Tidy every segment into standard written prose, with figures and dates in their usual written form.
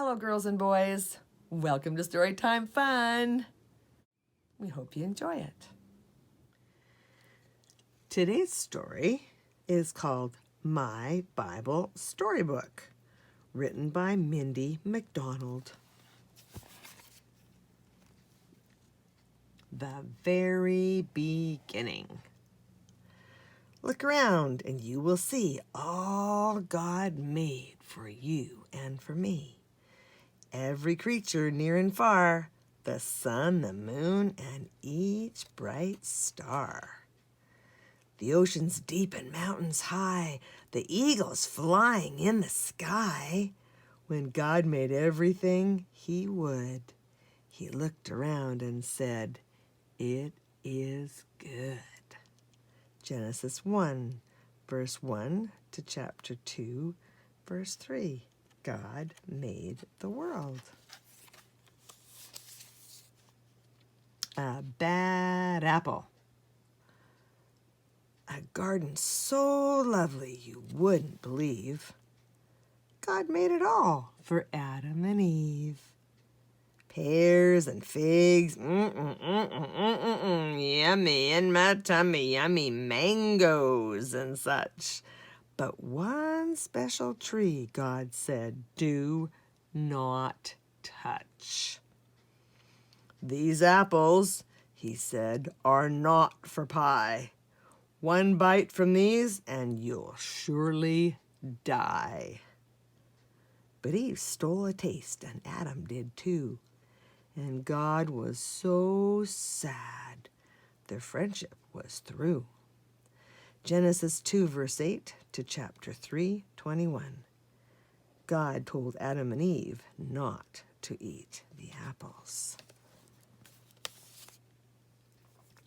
Hello, girls and boys. Welcome to Storytime Fun. We hope you enjoy it. Today's story is called My Bible Storybook, written by Mindy McDonald. The very beginning. Look around and you will see all God made for you and for me. Every creature near and far, the sun, the moon, and each bright star. The oceans deep and mountains high, the eagles flying in the sky. When God made everything he would, he looked around and said, "It is good." Genesis 1, verse 1 to chapter 2, verse 3. God made the world. A bad apple. A garden so lovely you wouldn't believe. God made it all for Adam and Eve. Pears and figs, yummy in my tummy, yummy mangoes and such. But one special tree, God said, do not touch. These apples, he said, are not for pie. One bite from these and you'll surely die. But Eve stole a taste and Adam did too. And God was so sad. Their friendship was through. Genesis 2, verse 8 to chapter 3, 21. God told Adam and Eve not to eat the apples.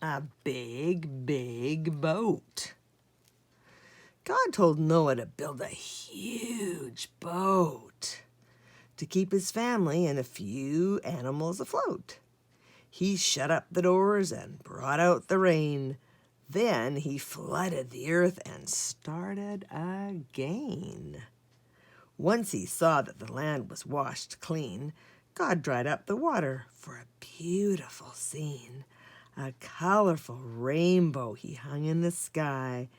A big, big boat. God told Noah to build a huge boat to keep his family and a few animals afloat. He shut up the doors and brought out the rain. Then he flooded the earth and started again. Once he saw that the land was washed clean, God dried up the water for a beautiful scene. A colorful rainbow he hung in the sky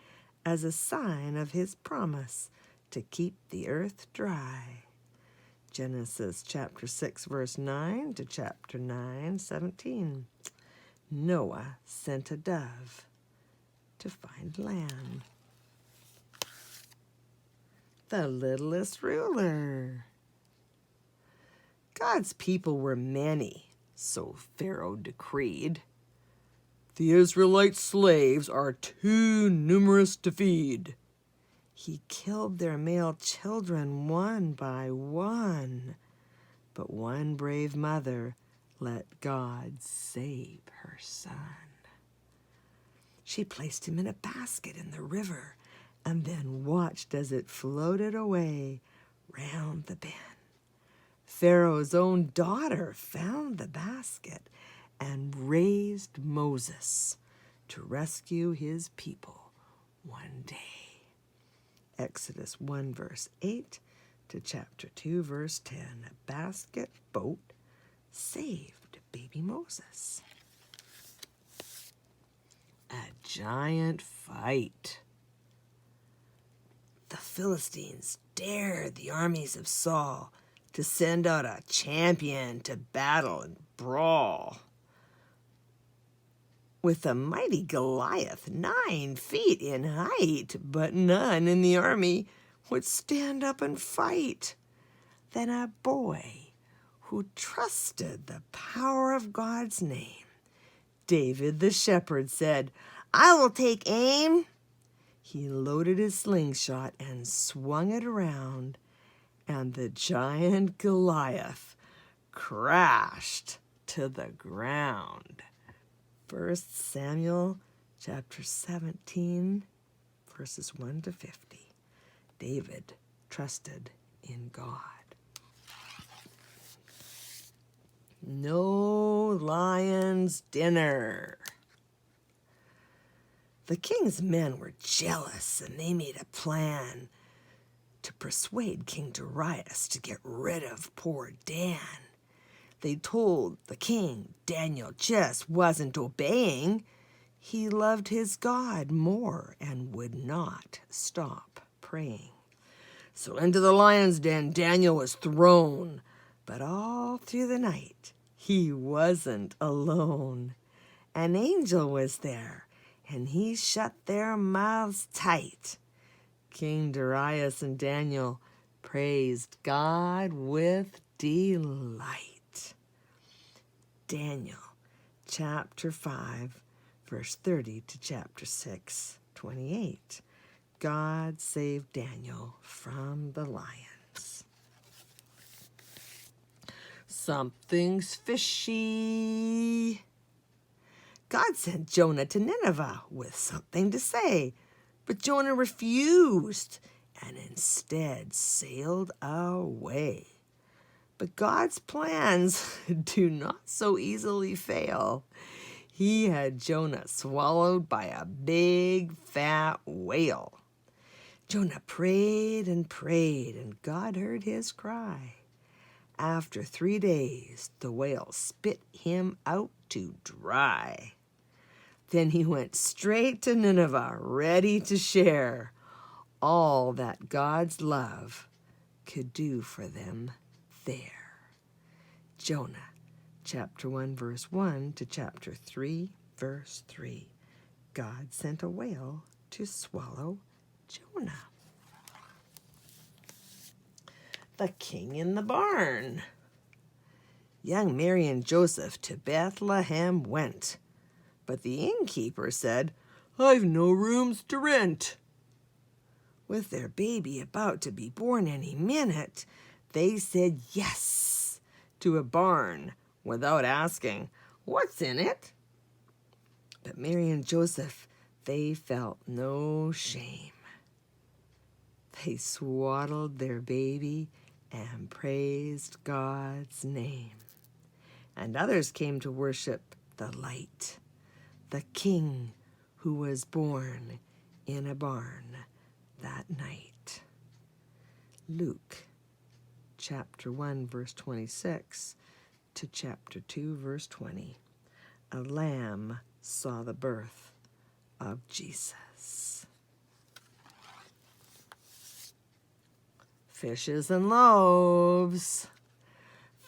as a sign of his promise to keep the earth dry. Genesis chapter 6, verse 9 to chapter 9, 17. Noah sent a dove to find land. The littlest ruler. God's people were many, so Pharaoh decreed. The Israelite slaves are too numerous to feed. He killed their male children one by one, but one brave mother let God save her son. She placed him in a basket in the river and then watched as it floated away round the bend. Pharaoh's own daughter found the basket and raised Moses to rescue his people one day. Exodus 1, verse 8 to chapter 2, verse 10. A basket boat saved baby Moses. A giant fight. The Philistines dared the armies of Saul to send out a champion to battle and brawl. With the mighty Goliath 9 feet in height, but none in the army would stand up and fight. Then a boy who trusted the power of God's name, David the shepherd, said, "I will take aim." He loaded his slingshot and swung it around, and the giant Goliath crashed to the ground. 1 Samuel chapter 17, verses 1 to 50. David trusted in God. No lion's dinner. The king's men were jealous and they made a plan to persuade King Darius to get rid of poor Dan. They told the king Daniel just wasn't obeying. He loved his God more and would not stop praying. So into the lion's den Daniel was thrown, but all through the night he wasn't alone. An angel was there, and he shut their mouths tight. King Darius and Daniel praised God with delight. Daniel chapter 5, verse 30 to chapter 6, 28. God saved Daniel from the lions. Something's fishy. God sent Jonah to Nineveh with something to say, but Jonah refused and instead sailed away. But God's plans do not so easily fail. He had Jonah swallowed by a big fat whale. Jonah prayed, and God heard his cry. After 3 days, the whale spit him out to dry. Then he went straight to Nineveh, ready to share all that God's love could do for them there. Jonah, chapter 1, verse 1 to chapter 3, verse 3. God sent a whale to swallow Jonah. The king in the barn. Young Mary and Joseph to Bethlehem went, but the innkeeper said, "I've no rooms to rent." With their baby about to be born any minute, they said yes to a barn without asking, "What's in it?" But Mary and Joseph, they felt no shame. They swaddled their baby and praised God's name. And others came to worship the light, the King who was born in a barn that night. Luke chapter 1, verse 26 to chapter 2, verse 20. A lamb saw the birth of Jesus. Fishes and loaves.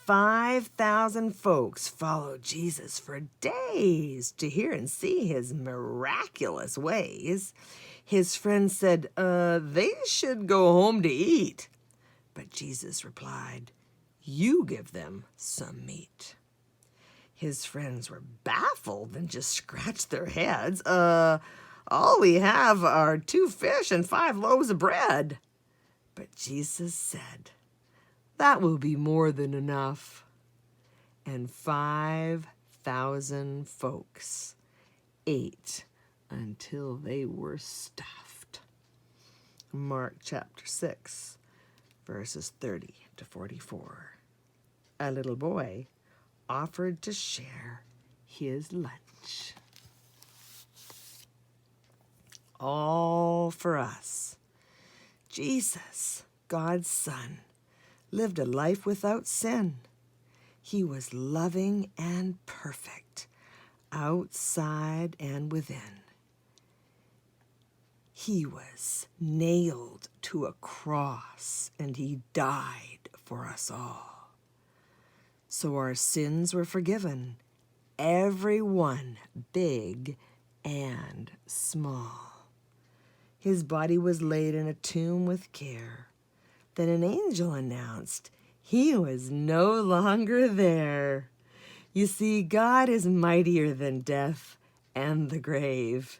5,000 folks followed Jesus for days to hear and see his miraculous ways. His friends said, they should go home to eat. But Jesus replied, "You give them some meat." His friends were baffled and just scratched their heads. All we have are 2 fish and 5 loaves of bread. But Jesus said, "That will be more than enough." And 5,000 folks ate until they were stuffed. Mark chapter 6, verses 30 to 44. A little boy offered to share his lunch. All for us. Jesus, God's Son, lived a life without sin. He was loving and perfect, outside and within. He was nailed to a cross, and he died for us all. So our sins were forgiven, every one, big and small. His body was laid in a tomb with care. Then an angel announced he was no longer there. You see, God is mightier than death and the grave.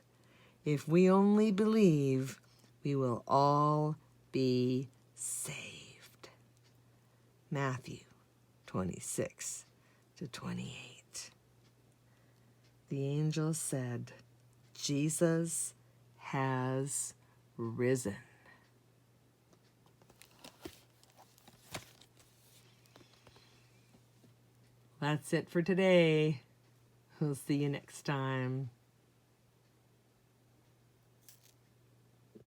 If we only believe, we will all be saved. Matthew 26 to 28. The angel said, Jesus has risen. That's it for today. We'll see you next time.